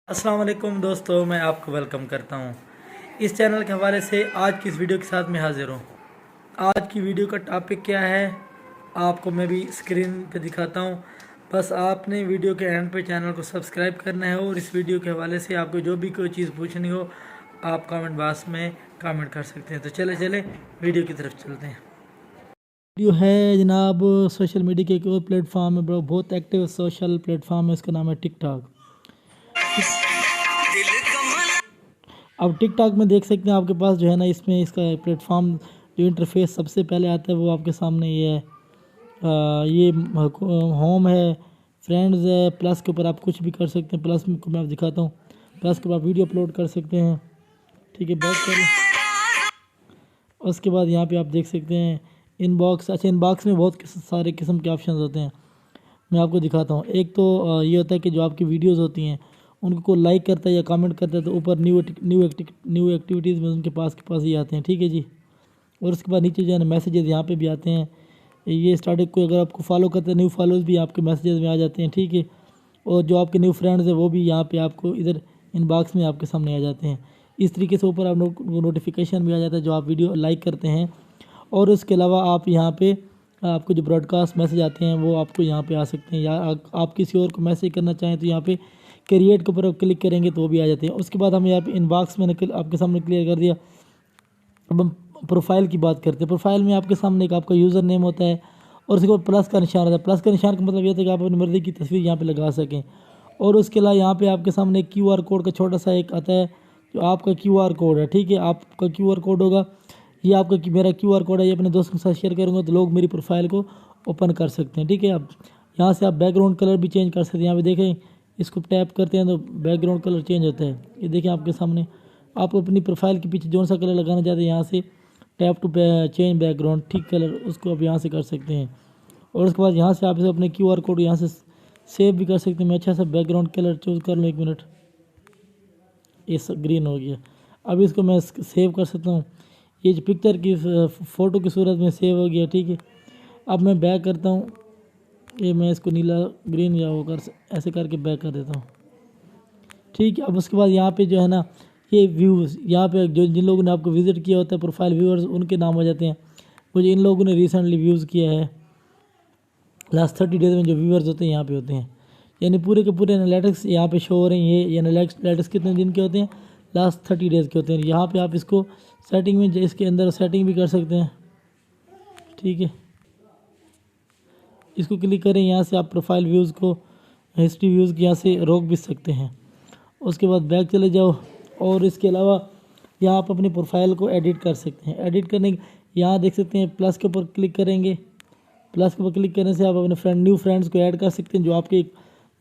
अस्सलाम वालेकुम दोस्तों, मैं आपको वेलकम करता हूँ इस चैनल के हवाले से। आज की इस वीडियो के साथ मैं हाज़िर हूँ। आज की वीडियो का टॉपिक क्या है आपको मैं भी स्क्रीन पे दिखाता हूँ। बस आपने वीडियो के एंड पे चैनल को सब्सक्राइब करना है और इस वीडियो के हवाले से आपको जो भी कोई चीज़ पूछनी हो आप कमेंट बॉक्स में कमेंट कर सकते हैं। तो चले चले वीडियो की तरफ चलते हैं। वीडियो है जनाब, सोशल मीडिया के एक और प्लेटफॉर्म है, बहुत एक्टिव सोशल प्लेटफॉर्म है, इसका नाम है टिकटॉक। अब टिकटॉक में देख सकते हैं आपके पास जो है ना, इसमें इसका प्लेटफॉर्म जो इंटरफेस सबसे पहले आता है वो आपके सामने ये है। ये होम है, फ्रेंड्स है, प्लस के ऊपर आप कुछ भी कर सकते हैं। प्लस को मैं आप दिखाता हूँ, प्लस के ऊपर आप वीडियो अपलोड कर सकते हैं। ठीक है, बैक कर। उसके बाद यहाँ पे आप देख सकते हैं इनबॉक्स। अच्छा, इनबॉक्स में बहुत सारे किस्म के ऑप्शन होते हैं, मैं आपको दिखाता हूँ। एक तो ये होता है कि जो आपकी वीडियोस होती हैं उनको कोई लाइक करता है या कमेंट करता है तो ऊपर न्यू एक्टिविटीज़ में उनके पास ही आते हैं। ठीक है जी। और उसके बाद नीचे जो है ना मैसेजेस यहाँ पे भी आते हैं। ये स्टार्टिंग को अगर आपको फॉलो करते हैं न्यू फॉलोअर्स भी आपके मैसेजेस में आ जाते हैं। ठीक है, और जो आपके न्यू फ्रेंड्स हैं वो भी यहाँ पे आपको इधर इनबॉक्स में आपके सामने आ जाते हैं। इस तरीके से ऊपर आप नोटिफिकेशन भी आ जाता है जो आप वीडियो लाइक करते हैं। और उसके अलावा आप यहाँ पे आपको जो ब्रॉडकास्ट मैसेज आते हैं वो आपको यहाँ पे आ सकते हैं, या आप किसी और को मैसेज करना चाहें तो यहाँ पे क्रिएट के ऊपर क्लिक करेंगे तो वो भी आ जाते हैं। उसके बाद हम यहाँ पे इनबॉक्स मैंने आपके सामने क्लियर कर दिया। अब हम प्रोफाइल की बात करते हैं। प्रोफाइल में आपके सामने एक आपका यूज़र नेम होता है और उसके बाद प्लस का निशान होता है। प्लस का निशान का मतलब ये होता है कि आप अपनी मर्ज़ी की तस्वीर यहाँ पे लगा सकें। और उसके अलावा यहाँ पे आपके सामने QR कोड का छोटा सा एक आता है जो आपका QR कोड है। ठीक है, आपका QR कोड होगा, ये आपका मेरा QR कोड है, ये अपने दोस्तों के साथ शेयर करूँगा तो लोग मेरी प्रोफाइल को ओपन कर सकते हैं। ठीक है, अब यहाँ से आप बैकग्राउंड कलर भी चेंज कर सकते हैं। यहाँ पे देखें, इसको टैप करते हैं तो बैकग्राउंड कलर चेंज होता है। ये देखें आपके सामने, आप अपनी प्रोफाइल के पीछे जो सा कलर लगाना चाहते हैं यहाँ से टैप टू चेंज बैकग्राउंड ठीक कलर उसको आप यहाँ से कर सकते हैं। और उसके बाद यहाँ से आप इसे अपने QR कोड यहाँ से सेव भी कर सकते हैं। मैं अच्छा सा बैकग्राउंड कलर चूज़ कर लूँ, 1 मिनट, ये ग्रीन हो गया। अब इसको मैं सेव कर सकता हूँ, ये जो पिक्चर की फ़ोटो की सूरत में सेव हो गया। ठीक है, अब मैं बैक करता हूँ, ये मैं इसको नीला ग्रीन या वो कर ऐसे करके बैक कर देता हूँ। ठीक है, अब उसके बाद यहाँ पे जो है ना ये व्यूज़, यहाँ पे जो जिन लोगों ने आपको विज़िट किया होता है प्रोफाइल व्यूअर्स उनके नाम हो जाते हैं। मुझे इन लोगों ने रिसेंटली व्यूज़ किया है, लास्ट 30 डेज़ में जो व्यूअर्स होते हैं यहाँ पे होते हैं, यानी पूरे के पूरे एनालिटिक्स यहाँ पे शो हो रहे हैं। ये एनालिटिक्स कितने दिन के होते हैं, लास्ट 30 डेज़ के होते हैं। यहाँ पे आप इसको सेटिंग में इसके अंदर सेटिंग भी कर सकते हैं। ठीक है, इसको क्लिक करें, यहाँ से आप प्रोफाइल व्यूज़ को हिस्ट्री व्यूज़ के यहाँ से रोक भी सकते हैं। उसके बाद बैक चले जाओ और इसके अलावा यहाँ आप अपनी प्रोफाइल को एडिट कर सकते हैं। एडिट करने यहाँ देख सकते हैं प्लस के ऊपर क्लिक करेंगे, प्लस के ऊपर क्लिक करने से आप अपने न्यू फ्रेंड्स को ऐड कर सकते हैं जो आपके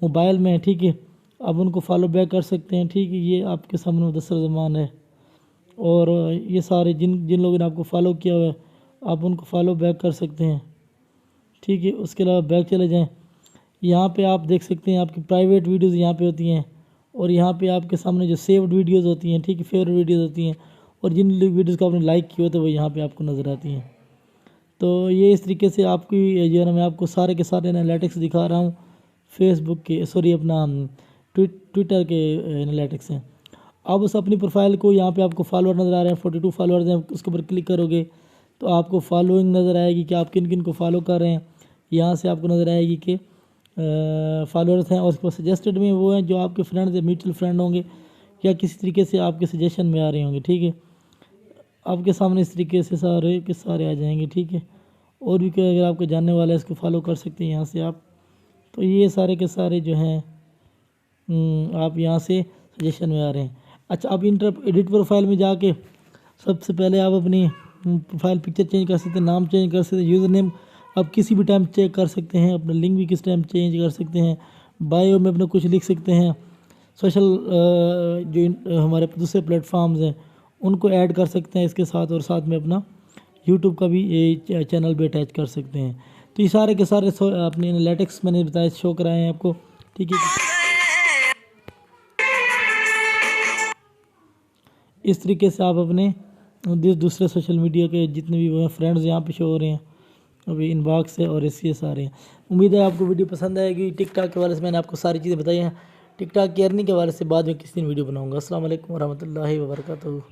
मोबाइल में है। ठीक है, आप उनको फॉलो बैक कर सकते हैं। ठीक है, ये आपके सामने मुदस्सर ज़मान है और ये सारे जिन लोगों ने आपको फॉलो किया हुआ है आप उनको फॉलो बैक कर सकते हैं। ठीक है, उसके अलावा बैक चले जाएँ, यहाँ पे आप देख सकते हैं आपकी प्राइवेट वीडियोज़ यहाँ पे होती हैं और यहाँ पे आपके सामने जो सेव्ड वीडियोज़ होती हैं, ठीक है, फेवरेट वीडियोज़ होती हैं और जिन वीडियोज़ को आपने लाइक किया होता है वो यहाँ पे आपको नज़र आती हैं। तो ये इस तरीके से आपकी जो है ना मैं आपको सारे के सारे एनालिटिक्स दिखा रहा हूँ फेसबुक के, अपना ट्विटर के एनालिटिक्स हैं। अब उस अपनी प्रोफाइल को यहाँ पे आपको फॉलोअर नज़र आ रहे हैं, 42 फॉलोअर्स हैं। उसके ऊपर क्लिक करोगे तो आपको फॉलोइंग नज़र आएगी कि आप किन किन को फॉलो कर रहे हैं। यहाँ से आपको नज़र आएगी कि फॉलोअर्स हैं और उसके बाद सजेस्टेड में वो हैं जो आपके फ्रेंड्स हैं, म्यूचुअल फ्रेंड होंगे या किसी तरीके से आपके सजेशन में आ रहे होंगे। ठीक है, आपके सामने इस तरीके से सारे के सारे आ जाएंगे। ठीक है, और भी कोई अगर आपको जानने वाला है इसको फॉलो कर सकते हैं यहाँ से आप। तो ये सारे के सारे जो हैं आप यहाँ से सजेशन में आ रहे हैं। अच्छा, आप एडिट प्रोफाइल में जाके सबसे पहले आप अपनी प्रोफाइल पिक्चर चेंज कर सकते हैं, नाम चेंज कर सकते हैं, यूज़र नेम आप किसी भी टाइम चेक कर सकते हैं, अपना लिंक भी किस टाइम चेंज कर सकते हैं, बायो में अपना कुछ लिख सकते हैं, सोशल जो हमारे दूसरे प्लेटफॉर्म्स हैं उनको ऐड कर सकते हैं इसके साथ, और साथ में अपना यूट्यूब का भी ये चैनल भी अटैच कर सकते हैं। तो ये सारे के सारे अपने एनालिटिक्स मैंने बताया शो कराए हैं आपको। ठीक है, इस तरीके से आप अपने दूसरे सोशल मीडिया के जितने भी वो हैं फ्रेंड्स यहाँ पे शो हो रहे हैं, अभी इनबॉक्स है और इसके सारे हैं। उम्मीद है आपको वीडियो पसंद आएगी। टिकटॉक के वाले से मैंने आपको सारी चीज़ें बताई हैं। टिकटॉक की अर्निंग के बारे से बाद में किसी दिन वीडियो बनाऊंगा। अस्सलाम वालेकुम रहमतुल्लाहि व बरकातहू।